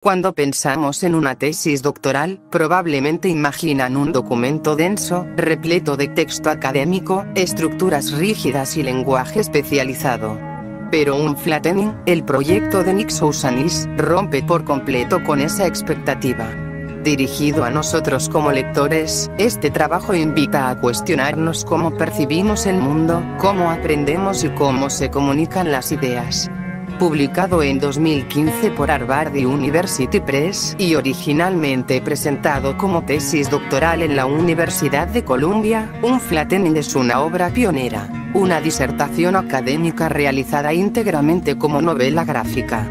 Cuando pensamos en una tesis doctoral, probablemente imaginan un documento denso, repleto de texto académico, estructuras rígidas y lenguaje especializado. Pero un flattening, el proyecto de Nick Sousanis, rompe por completo con esa expectativa. Dirigido a nosotros como lectores, este trabajo invita a cuestionarnos cómo percibimos el mundo, cómo aprendemos y cómo se comunican las ideas. Publicado en 2015 por Harvard University Press y originalmente presentado como tesis doctoral en la Universidad de Columbia, un flattening es una obra pionera, una disertación académica realizada íntegramente como novela gráfica.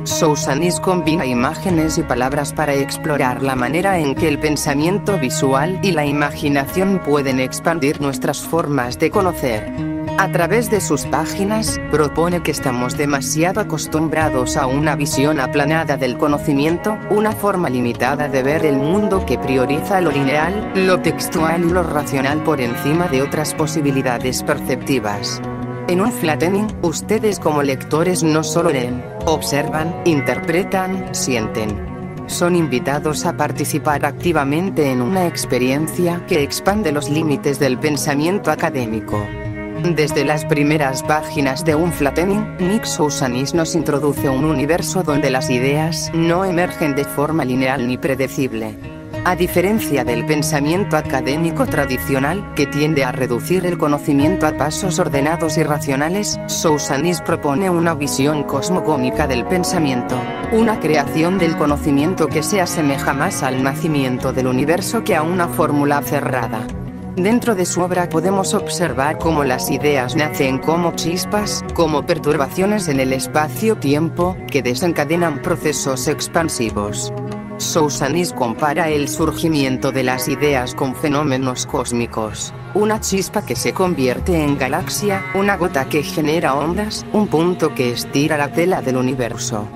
Sousanis combina imágenes y palabras para explorar la manera en que el pensamiento visual y la imaginación pueden expandir nuestras formas de conocer. A través de sus páginas, propone que estamos demasiado acostumbrados a una visión aplanada del conocimiento, una forma limitada de ver el mundo que prioriza lo lineal, lo textual y lo racional por encima de otras posibilidades perceptivas. En un flattening, ustedes como lectores no solo leen, observan, interpretan, sienten. Son invitados a participar activamente en una experiencia que expande los límites del pensamiento académico. Desde las primeras páginas de un flattening, Nick Sousanis nos introduce un universo donde las ideas no emergen de forma lineal ni predecible. A diferencia del pensamiento académico tradicional, que tiende a reducir el conocimiento a pasos ordenados y racionales, Sousanis propone una visión cosmogónica del pensamiento, una creación del conocimiento que se asemeja más al nacimiento del universo que a una fórmula cerrada. Dentro de su obra podemos observar cómo las ideas nacen como chispas, como perturbaciones en el espacio-tiempo, que desencadenan procesos expansivos. Sousanis compara el surgimiento de las ideas con fenómenos cósmicos. Una chispa que se convierte en galaxia, una gota que genera ondas, un punto que estira la tela del universo.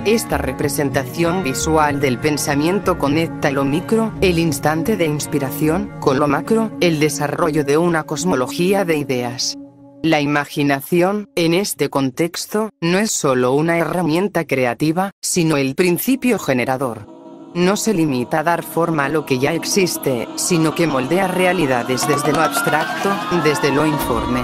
Esta representación visual del pensamiento conecta lo micro, el instante de inspiración, con lo macro, el desarrollo de una cosmología de ideas. La imaginación, en este contexto, no es solo una herramienta creativa, sino el principio generador. No se limita a dar forma a lo que ya existe, sino que moldea realidades desde lo abstracto, desde lo informe.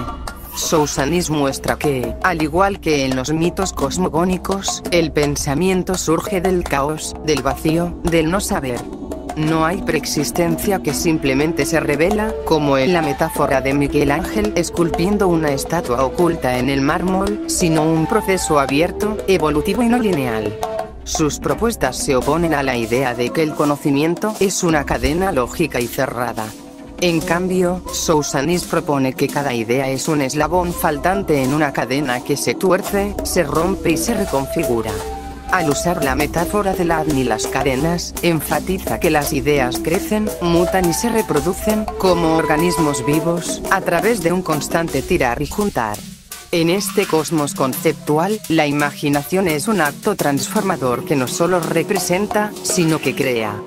Sousanis muestra que, al igual que en los mitos cosmogónicos, el pensamiento surge del caos, del vacío, del no saber. No hay preexistencia que simplemente se revela, como en la metáfora de Miguel Ángel esculpiendo una estatua oculta en el mármol, sino un proceso abierto, evolutivo y no lineal. Sus propuestas se oponen a la idea de que el conocimiento es una cadena lógica y cerrada. En cambio, Sousanis propone que cada idea es un eslabón faltante en una cadena que se tuerce, se rompe y se reconfigura. Al usar la metáfora del ADN y las cadenas, enfatiza que las ideas crecen, mutan y se reproducen, como organismos vivos, a través de un constante tirar y juntar. En este cosmos conceptual, la imaginación es un acto transformador que no solo representa, sino que crea.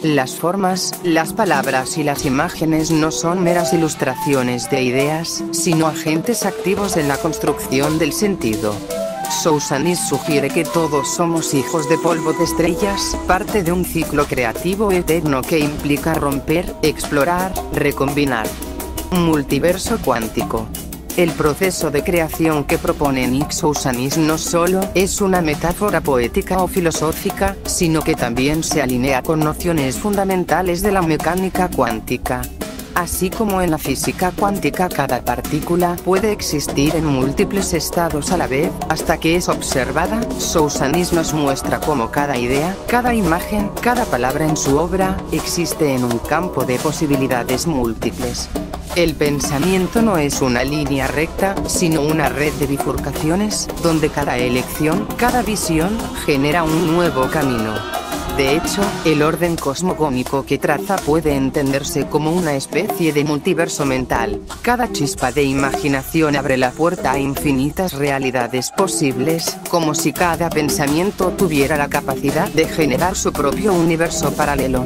Las formas, las palabras y las imágenes no son meras ilustraciones de ideas, sino agentes activos en la construcción del sentido. Sousanis sugiere que todos somos hijos de polvo de estrellas, parte de un ciclo creativo eterno que implica romper, explorar, recombinar. Multiverso cuántico. El proceso de creación que propone Nick Sousanis no solo es una metáfora poética o filosófica, sino que también se alinea con nociones fundamentales de la mecánica cuántica. Así como en la física cuántica cada partícula puede existir en múltiples estados a la vez, hasta que es observada, Sousanis nos muestra cómo cada idea, cada imagen, cada palabra en su obra, existe en un campo de posibilidades múltiples. El pensamiento no es una línea recta, sino una red de bifurcaciones, donde cada elección, cada visión, genera un nuevo camino. De hecho, el orden cosmogónico que traza puede entenderse como una especie de multiverso mental. Cada chispa de imaginación abre la puerta a infinitas realidades posibles, como si cada pensamiento tuviera la capacidad de generar su propio universo paralelo.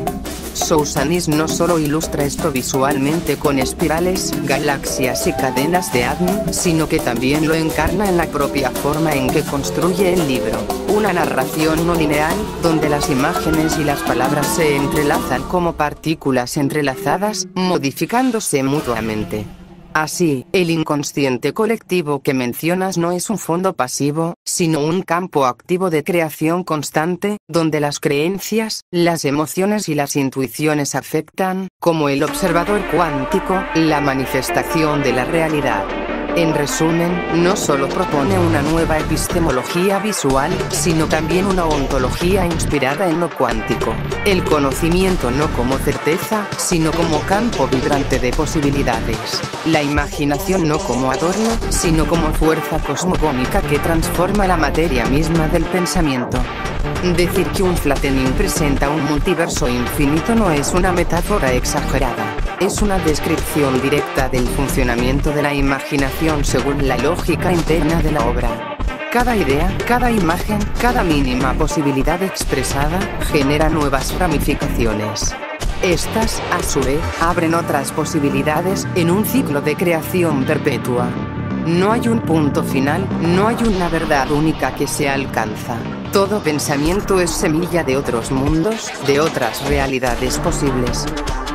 Sousanis no solo ilustra esto visualmente con espirales, galaxias y cadenas de Agni, sino que también lo encarna en la propia forma en que construye el libro. Una narración no lineal, donde las imágenes y las palabras se entrelazan como partículas entrelazadas, modificándose mutuamente. Así, el inconsciente colectivo que mencionas no es un fondo pasivo, sino un campo activo de creación constante, donde las creencias, las emociones y las intuiciones afectan, como el observador cuántico, la manifestación de la realidad. En resumen, no solo propone una nueva epistemología visual, sino también una ontología inspirada en lo cuántico. El conocimiento no como certeza, sino como campo vibrante de posibilidades. La imaginación no como adorno, sino como fuerza cosmogónica que transforma la materia misma del pensamiento. Decir que un flattening presenta un multiverso infinito no es una metáfora exagerada. Es una descripción directa del funcionamiento de la imaginación según la lógica interna de la obra. Cada idea, cada imagen, cada mínima posibilidad expresada, genera nuevas ramificaciones. Estas, a su vez, abren otras posibilidades, en un ciclo de creación perpetua. No hay un punto final, no hay una verdad única que se alcanza. Todo pensamiento es semilla de otros mundos, de otras realidades posibles.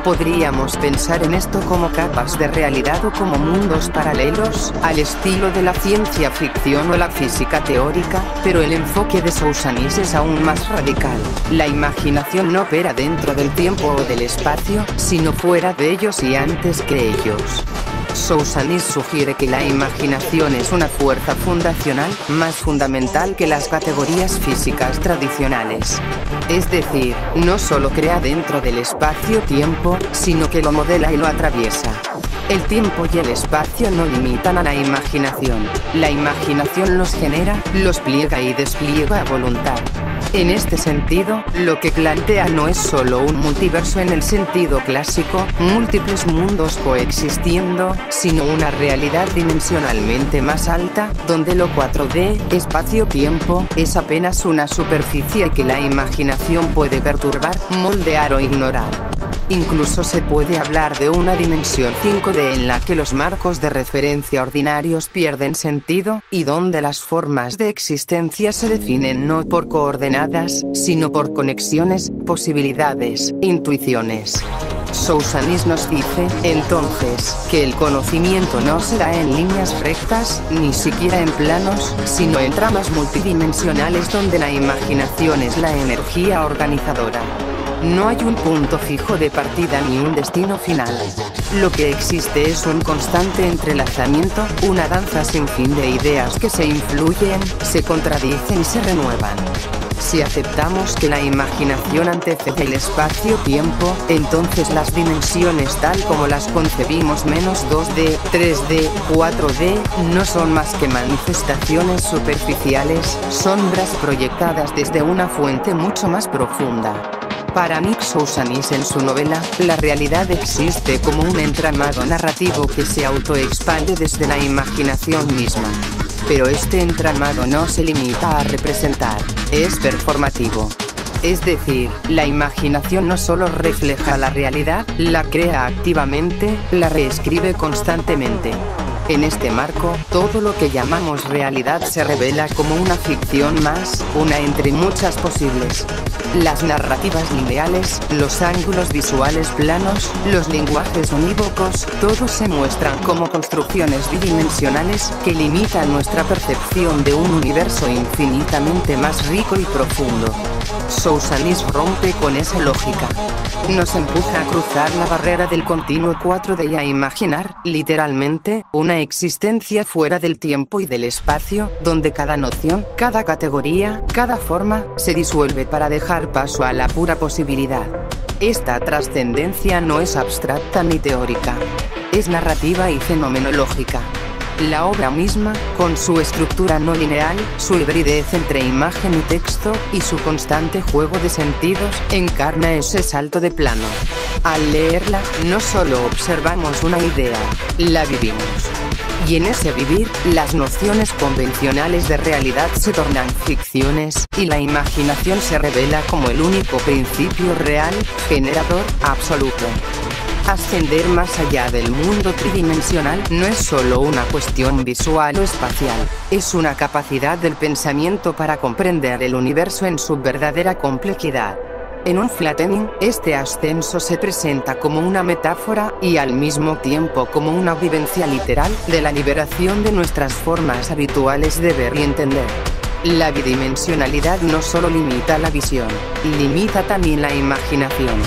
Podríamos pensar en esto como capas de realidad o como mundos paralelos, al estilo de la ciencia ficción o la física teórica, pero el enfoque de Sousanis es aún más radical. La imaginación no opera dentro del tiempo o del espacio, sino fuera de ellos y antes que ellos. Sousanis sugiere que la imaginación es una fuerza fundacional, más fundamental que las categorías físicas tradicionales. Es decir, no solo crea dentro del espacio-tiempo, sino que lo modela y lo atraviesa. El tiempo y el espacio no limitan a la imaginación. La imaginación los genera, los pliega y despliega a voluntad. En este sentido, lo que plantea no es solo un multiverso en el sentido clásico, múltiples mundos coexistiendo, sino una realidad dimensionalmente más alta, donde lo 4D, espacio-tiempo, es apenas una superficie que la imaginación puede perturbar, moldear o ignorar. Incluso se puede hablar de una dimensión 5D en la que los marcos de referencia ordinarios pierden sentido, y donde las formas de existencia se definen no por coordenadas, sino por conexiones, posibilidades, intuiciones. Sousanis nos dice, entonces, que el conocimiento no se da en líneas rectas, ni siquiera en planos, sino en tramas multidimensionales donde la imaginación es la energía organizadora. No hay un punto fijo de partida ni un destino final. Lo que existe es un constante entrelazamiento, una danza sin fin de ideas que se influyen, se contradicen y se renuevan. Si aceptamos que la imaginación antecede el espacio-tiempo, entonces las dimensiones tal como las concebimos menos 2D, 3D, 4D, no son más que manifestaciones superficiales, sombras proyectadas desde una fuente mucho más profunda. Para Nick Sousanis en su novela, la realidad existe como un entramado narrativo que se autoexpande desde la imaginación misma. Pero este entramado no se limita a representar, es performativo. Es decir, la imaginación no solo refleja la realidad, la crea activamente, la reescribe constantemente. En este marco, todo lo que llamamos realidad se revela como una ficción más, una entre muchas posibles. Las narrativas lineales, los ángulos visuales planos, los lenguajes unívocos, todos se muestran como construcciones bidimensionales que limitan nuestra percepción de un universo infinitamente más rico y profundo. Sousanis rompe con esa lógica. Nos empuja a cruzar la barrera del continuo 4D y a imaginar, literalmente, una existencia fuera del tiempo y del espacio, donde cada noción, cada categoría, cada forma, se disuelve para dejar paso a la pura posibilidad. Esta trascendencia no es abstracta ni teórica. Es narrativa y fenomenológica. La obra misma, con su estructura no lineal, su hibridez entre imagen y texto, y su constante juego de sentidos, encarna ese salto de plano. Al leerla, no solo observamos una idea, la vivimos. Y en ese vivir, las nociones convencionales de realidad se tornan ficciones, y la imaginación se revela como el único principio real, generador, absoluto. Ascender más allá del mundo tridimensional no es solo una cuestión visual o espacial, es una capacidad del pensamiento para comprender el universo en su verdadera complejidad. En un flattening, este ascenso se presenta como una metáfora, y al mismo tiempo como una vivencia literal, de la liberación de nuestras formas habituales de ver y entender. La bidimensionalidad no solo limita la visión, limita también la imaginación.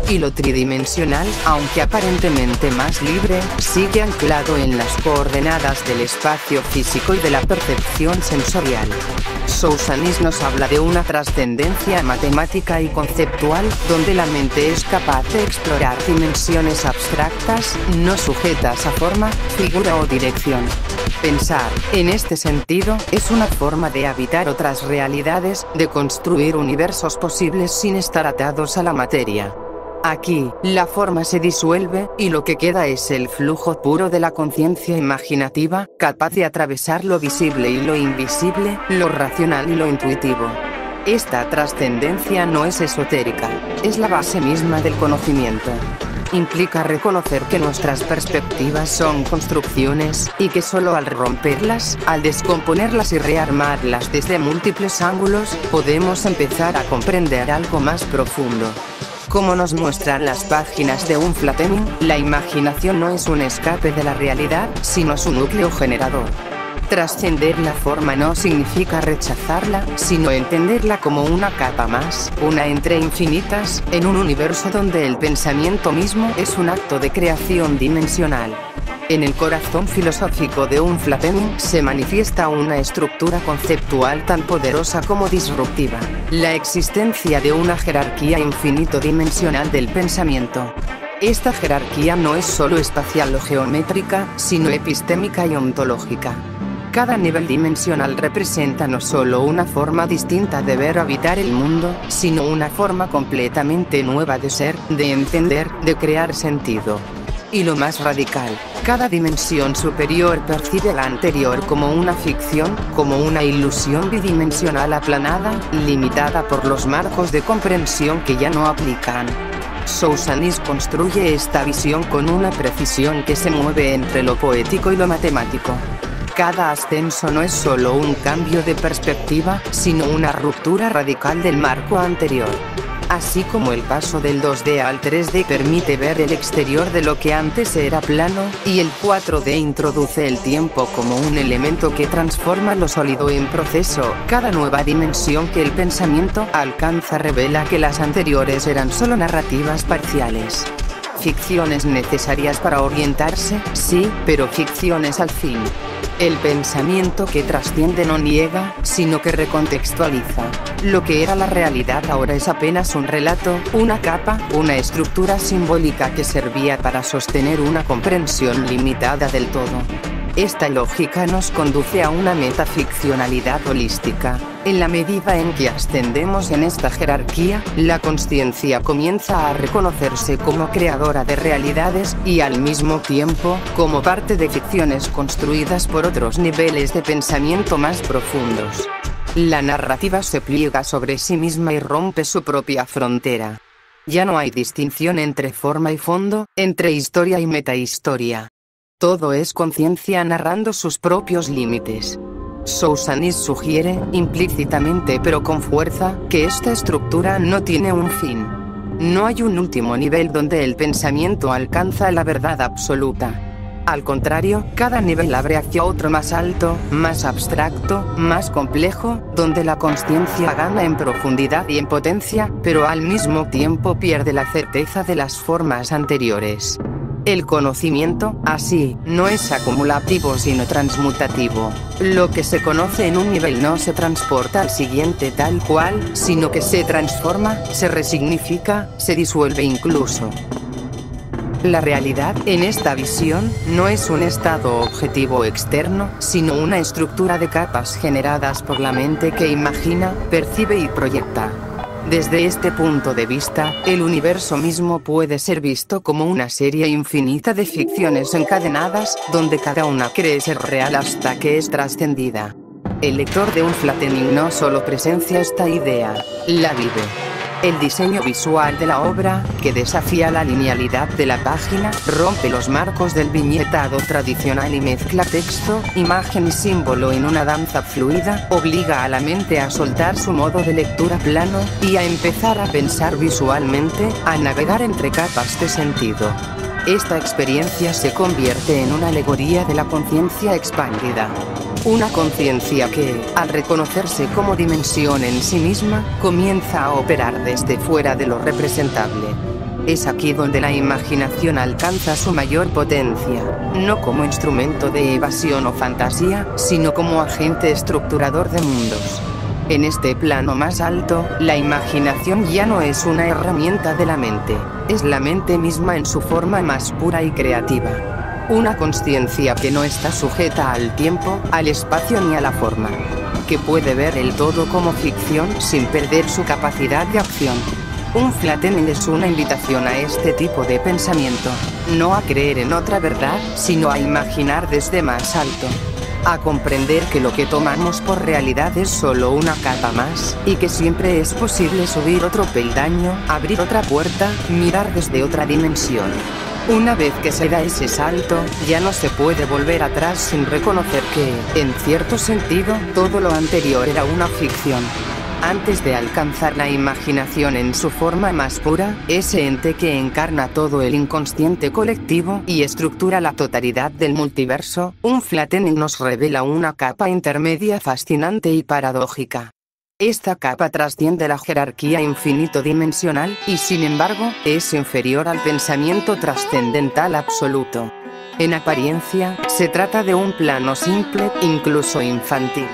Y lo tridimensional, aunque aparentemente más libre, sigue anclado en las coordenadas del espacio físico y de la percepción sensorial. Sousanis nos habla de una trascendencia matemática y conceptual, donde la mente es capaz de explorar dimensiones abstractas, no sujetas a forma, figura o dirección. Pensar, en este sentido, es una forma de habitar otras realidades, de construir universos posibles sin estar atados a la materia. Aquí, la forma se disuelve, y lo que queda es el flujo puro de la conciencia imaginativa, capaz de atravesar lo visible y lo invisible, lo racional y lo intuitivo. Esta trascendencia no es esotérica, es la base misma del conocimiento. Implica reconocer que nuestras perspectivas son construcciones, y que solo al romperlas, al descomponerlas y rearmarlas desde múltiples ángulos, podemos empezar a comprender algo más profundo. Como nos muestran las páginas de un flattening, la imaginación no es un escape de la realidad, sino su núcleo generador. Trascender la forma no significa rechazarla, sino entenderla como una capa más, una entre infinitas, en un universo donde el pensamiento mismo es un acto de creación dimensional. En el corazón filosófico de un flattening se manifiesta una estructura conceptual tan poderosa como disruptiva: la existencia de una jerarquía infinito-dimensional del pensamiento. Esta jerarquía no es solo espacial o geométrica, sino epistémica y ontológica. Cada nivel dimensional representa no solo una forma distinta de ver habitar el mundo, sino una forma completamente nueva de ser, de entender, de crear sentido. Y lo más radical, cada dimensión superior percibe la anterior como una ficción, como una ilusión bidimensional aplanada, limitada por los marcos de comprensión que ya no aplican. Sousanis construye esta visión con una precisión que se mueve entre lo poético y lo matemático. Cada ascenso no es solo un cambio de perspectiva, sino una ruptura radical del marco anterior. Así como el paso del 2D al 3D permite ver el exterior de lo que antes era plano, y el 4D introduce el tiempo como un elemento que transforma lo sólido en proceso, cada nueva dimensión que el pensamiento alcanza revela que las anteriores eran solo narrativas parciales. Ficciones necesarias para orientarse, sí, pero ficciones al fin. El pensamiento que trasciende no niega, sino que recontextualiza. Lo que era la realidad ahora es apenas un relato, una capa, una estructura simbólica que servía para sostener una comprensión limitada del todo. Esta lógica nos conduce a una metaficcionalidad holística. En la medida en que ascendemos en esta jerarquía, la consciencia comienza a reconocerse como creadora de realidades, y al mismo tiempo, como parte de ficciones construidas por otros niveles de pensamiento más profundos. La narrativa se pliega sobre sí misma y rompe su propia frontera. Ya no hay distinción entre forma y fondo, entre historia y metahistoria. Todo es conciencia narrando sus propios límites. Sousanis sugiere, implícitamente pero con fuerza, que esta estructura no tiene un fin. No hay un último nivel donde el pensamiento alcanza la verdad absoluta. Al contrario, cada nivel abre hacia otro más alto, más abstracto, más complejo, donde la consciencia gana en profundidad y en potencia, pero al mismo tiempo pierde la certeza de las formas anteriores. El conocimiento, así, no es acumulativo sino transmutativo. Lo que se conoce en un nivel no se transporta al siguiente tal cual, sino que se transforma, se resignifica, se disuelve incluso. La realidad, en esta visión, no es un estado objetivo externo, sino una estructura de capas generadas por la mente que imagina, percibe y proyecta. Desde este punto de vista, el universo mismo puede ser visto como una serie infinita de ficciones encadenadas, donde cada una cree ser real hasta que es trascendida. El lector de un flattening no solo presencia esta idea, la vive. El diseño visual de la obra, que desafía la linealidad de la página, rompe los marcos del viñetado tradicional y mezcla texto, imagen y símbolo en una danza fluida, obliga a la mente a soltar su modo de lectura plano, y a empezar a pensar visualmente, a navegar entre capas de sentido. Esta experiencia se convierte en una alegoría de la conciencia expandida. Una conciencia que, al reconocerse como dimensión en sí misma, comienza a operar desde fuera de lo representable. Es aquí donde la imaginación alcanza su mayor potencia, no como instrumento de evasión o fantasía, sino como agente estructurador de mundos. En este plano más alto, la imaginación ya no es una herramienta de la mente, es la mente misma en su forma más pura y creativa. Una consciencia que no está sujeta al tiempo, al espacio ni a la forma. Que puede ver el todo como ficción sin perder su capacidad de acción. Un flattening es una invitación a este tipo de pensamiento. No a creer en otra verdad, sino a imaginar desde más alto. A comprender que lo que tomamos por realidad es solo una capa más, y que siempre es posible subir otro peldaño, abrir otra puerta, mirar desde otra dimensión. Una vez que se da ese salto, ya no se puede volver atrás sin reconocer que, en cierto sentido, todo lo anterior era una ficción. Antes de alcanzar la imaginación en su forma más pura, ese ente que encarna todo el inconsciente colectivo y estructura la totalidad del multiverso, un flattening nos revela una capa intermedia fascinante y paradójica. Esta capa trasciende la jerarquía infinito-dimensional, y sin embargo, es inferior al pensamiento trascendental absoluto. En apariencia, se trata de un plano simple, incluso infantil.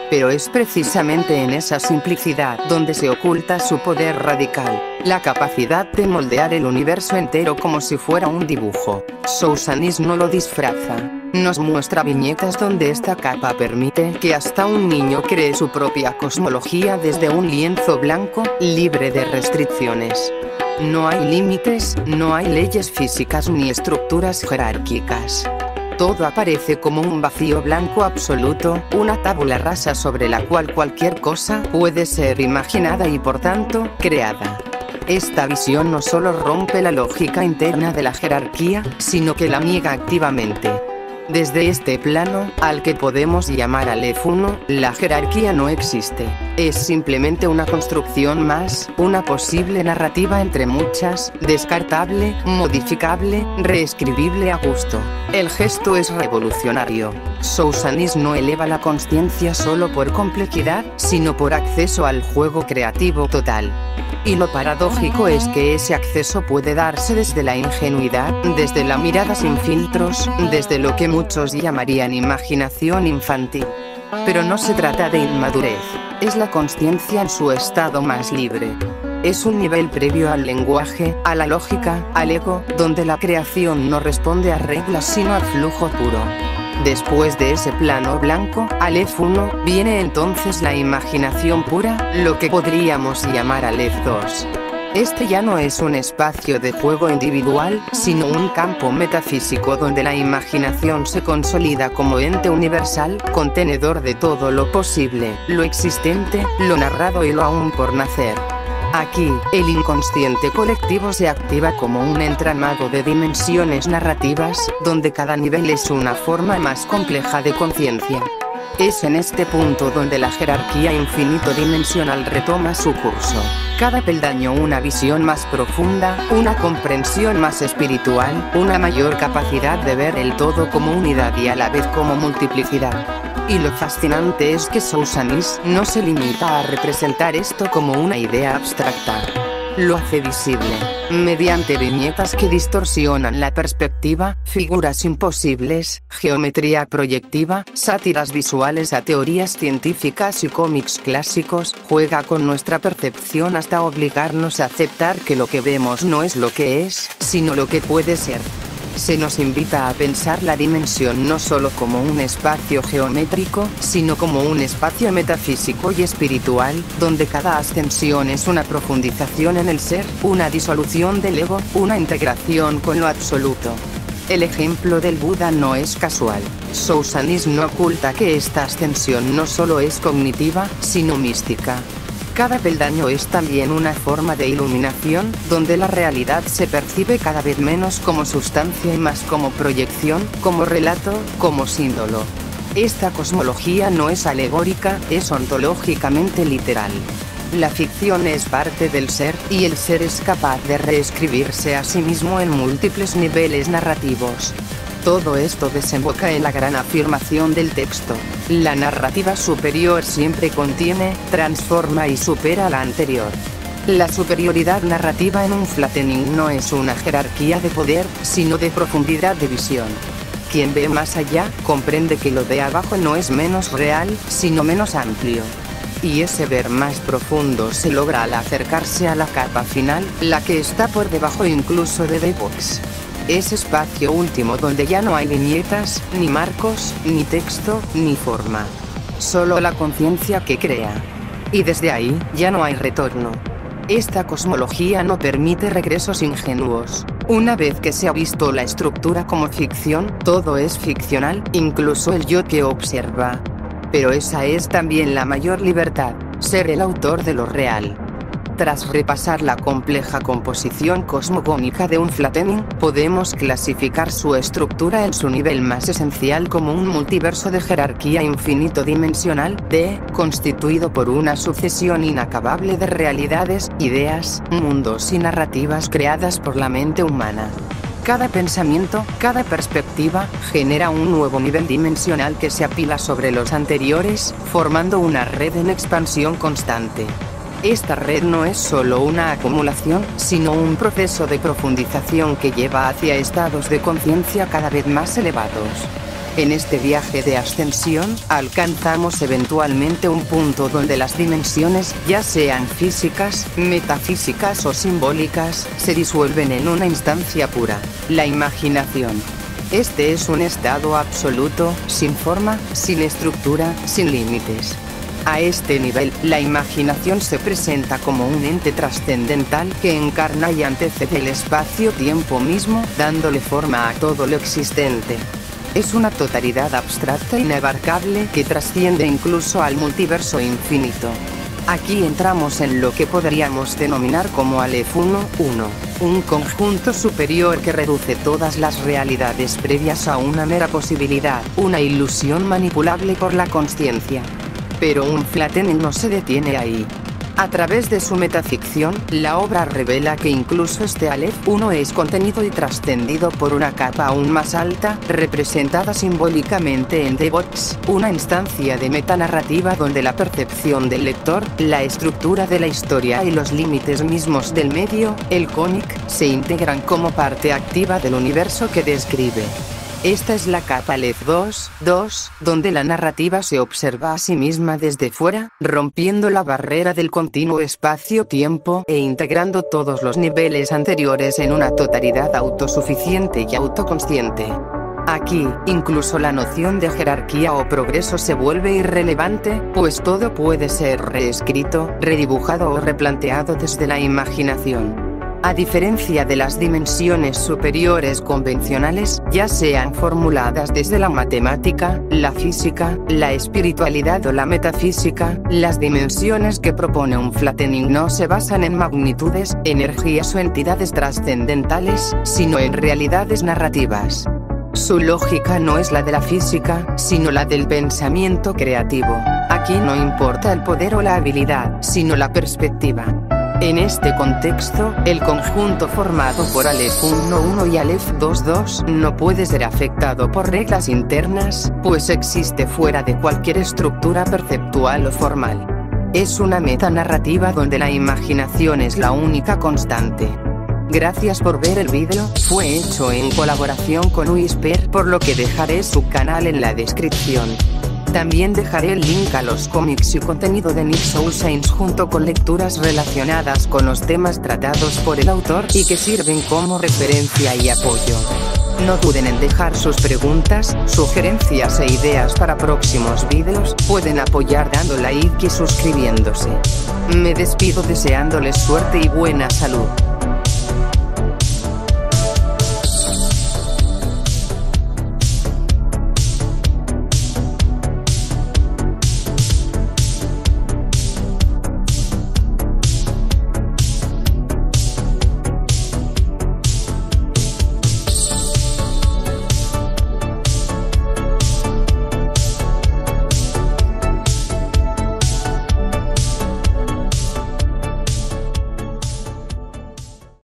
Pero es precisamente en esa simplicidad donde se oculta su poder radical, la capacidad de moldear el universo entero como si fuera un dibujo. Sousanis no lo disfraza. Nos muestra viñetas donde esta capa permite que hasta un niño cree su propia cosmología desde un lienzo blanco, libre de restricciones. No hay límites, no hay leyes físicas ni estructuras jerárquicas. Todo aparece como un vacío blanco absoluto, una tabula rasa sobre la cual cualquier cosa puede ser imaginada y por tanto, creada. Esta visión no solo rompe la lógica interna de la jerarquía, sino que la niega activamente. Desde este plano, al que podemos llamar Aleph 1, la jerarquía no existe. Es simplemente una construcción más, una posible narrativa entre muchas, descartable, modificable, reescribible a gusto. El gesto es revolucionario. Sousanis no eleva la consciencia solo por complejidad, sino por acceso al juego creativo total. Y lo paradójico es que ese acceso puede darse desde la ingenuidad, desde la mirada sin filtros, desde lo que muchos llamarían imaginación infantil. Pero no se trata de inmadurez, es la consciencia en su estado más libre. Es un nivel previo al lenguaje, a la lógica, al ego, donde la creación no responde a reglas sino al flujo puro. Después de ese plano blanco, Aleph 1, viene entonces la imaginación pura, lo que podríamos llamar Aleph 2. Este ya no es un espacio de juego individual, sino un campo metafísico donde la imaginación se consolida como ente universal, contenedor de todo lo posible, lo existente, lo narrado y lo aún por nacer. Aquí, el inconsciente colectivo se activa como un entramado de dimensiones narrativas, donde cada nivel es una forma más compleja de conciencia. Es en este punto donde la jerarquía infinito-dimensional retoma su curso. Cada peldaño una visión más profunda, una comprensión más espiritual, una mayor capacidad de ver el todo como unidad y a la vez como multiplicidad. Y lo fascinante es que Sousanis no se limita a representar esto como una idea abstracta. Lo hace visible, mediante viñetas que distorsionan la perspectiva, figuras imposibles, geometría proyectiva, sátiras visuales a teorías científicas y cómics clásicos, juega con nuestra percepción hasta obligarnos a aceptar que lo que vemos no es lo que es, sino lo que puede ser. se nos invita a pensar la dimensión no solo como un espacio geométrico, sino como un espacio metafísico y espiritual, donde cada ascensión es una profundización en el ser, una disolución del ego, una integración con lo absoluto. El ejemplo del Buda no es casual. Sousanis no oculta que esta ascensión no solo es cognitiva, sino mística. Cada peldaño es también una forma de iluminación, donde la realidad se percibe cada vez menos como sustancia y más como proyección, como relato, como símbolo. Esta cosmología no es alegórica, es ontológicamente literal. La ficción es parte del ser, y el ser es capaz de reescribirse a sí mismo en múltiples niveles narrativos. Todo esto desemboca en la gran afirmación del texto: la narrativa superior siempre contiene, transforma y supera a la anterior. La superioridad narrativa en un flattening no es una jerarquía de poder, sino de profundidad de visión. Quien ve más allá, comprende que lo de abajo no es menos real, sino menos amplio. Y ese ver más profundo se logra al acercarse a la capa final, la que está por debajo incluso de The Box. Ese espacio último donde ya no hay viñetas, ni marcos, ni texto, ni forma. Solo la conciencia que crea. Y desde ahí, ya no hay retorno. Esta cosmología no permite regresos ingenuos. Una vez que se ha visto la estructura como ficción, todo es ficcional, incluso el yo que observa. Pero esa es también la mayor libertad, ser el autor de lo real. Tras repasar la compleja composición cosmogónica de un flattening, podemos clasificar su estructura en su nivel más esencial como un multiverso de jerarquía infinito-dimensional, constituido por una sucesión inacabable de realidades, ideas, mundos y narrativas creadas por la mente humana. Cada pensamiento, cada perspectiva, genera un nuevo nivel dimensional que se apila sobre los anteriores, formando una red en expansión constante. Esta red no es solo una acumulación, sino un proceso de profundización que lleva hacia estados de conciencia cada vez más elevados. En este viaje de ascensión, alcanzamos eventualmente un punto donde las dimensiones, ya sean físicas, metafísicas o simbólicas, se disuelven en una instancia pura, la imaginación. Este es un estado absoluto, sin forma, sin estructura, sin límites. A este nivel, la imaginación se presenta como un ente trascendental que encarna y antecede el espacio-tiempo mismo, dándole forma a todo lo existente. Es una totalidad abstracta e inabarcable que trasciende incluso al multiverso infinito. Aquí entramos en lo que podríamos denominar como Aleph 1, un conjunto superior que reduce todas las realidades previas a una mera posibilidad, una ilusión manipulable por la consciencia. Pero un flattening no se detiene ahí. A través de su metaficción, la obra revela que incluso este Aleph 1 es contenido y trascendido por una capa aún más alta, representada simbólicamente en The Box, una instancia de metanarrativa donde la percepción del lector, la estructura de la historia y los límites mismos del medio, el cómic, se integran como parte activa del universo que describe. Esta es la capa Aleph 2, donde la narrativa se observa a sí misma desde fuera, rompiendo la barrera del continuo espacio-tiempo e integrando todos los niveles anteriores en una totalidad autosuficiente y autoconsciente. Aquí, incluso la noción de jerarquía o progreso se vuelve irrelevante, pues todo puede ser reescrito, redibujado o replanteado desde la imaginación. A diferencia de las dimensiones superiores convencionales, ya sean formuladas desde la matemática, la física, la espiritualidad o la metafísica, las dimensiones que propone un flattening no se basan en magnitudes, energías o entidades trascendentales, sino en realidades narrativas. Su lógica no es la de la física, sino la del pensamiento creativo. Aquí no importa el poder o la habilidad, sino la perspectiva. En este contexto, el conjunto formado por Aleph 1 y Aleph 2 no puede ser afectado por reglas internas, pues existe fuera de cualquier estructura perceptual o formal. Es una metanarrativa donde la imaginación es la única constante. Gracias por ver el vídeo, fue hecho en colaboración con Whisper, por lo que dejaré su canal en la descripción. También dejaré el link a los cómics y contenido de Nick Sousains junto con lecturas relacionadas con los temas tratados por el autor y que sirven como referencia y apoyo. No duden en dejar sus preguntas, sugerencias e ideas para próximos vídeos. Pueden apoyar dando like y suscribiéndose. Me despido deseándoles suerte y buena salud.